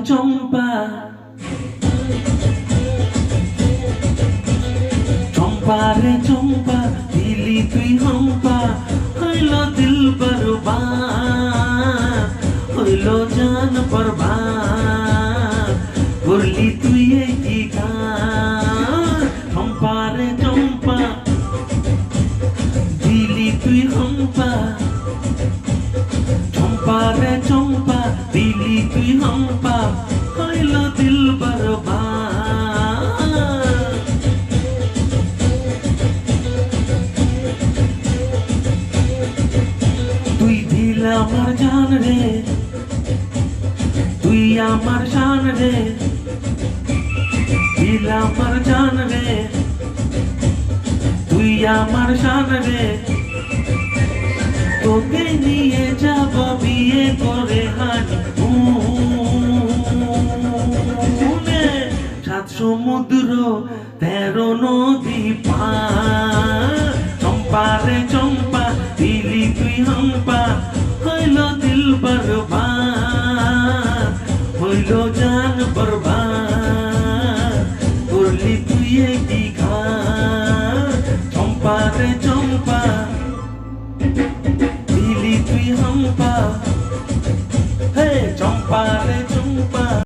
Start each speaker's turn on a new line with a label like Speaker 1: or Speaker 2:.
Speaker 1: চম্পা চম্পা রে চম্পা দিলি তুই হম্পা হইল দিল বরবাদ হইল জান বরবাদ করলি তুই এই কি গান চম্পা রে চম্পা দিলি তুই হম্পা চম্পা রে চম্পা দিলি তুই হম্পা হইল দিল বরবাদ তুই দিল আমার জান রে তুই আমার জান রে দিল আমার জান রে তুই আমার জান রে তোকে নিয়ে যাব বিয়ে করে হানিমুনে সাত সমুদ্র 13 নদী পার চম্পা রে চম্পা দিলি তুই হম্পা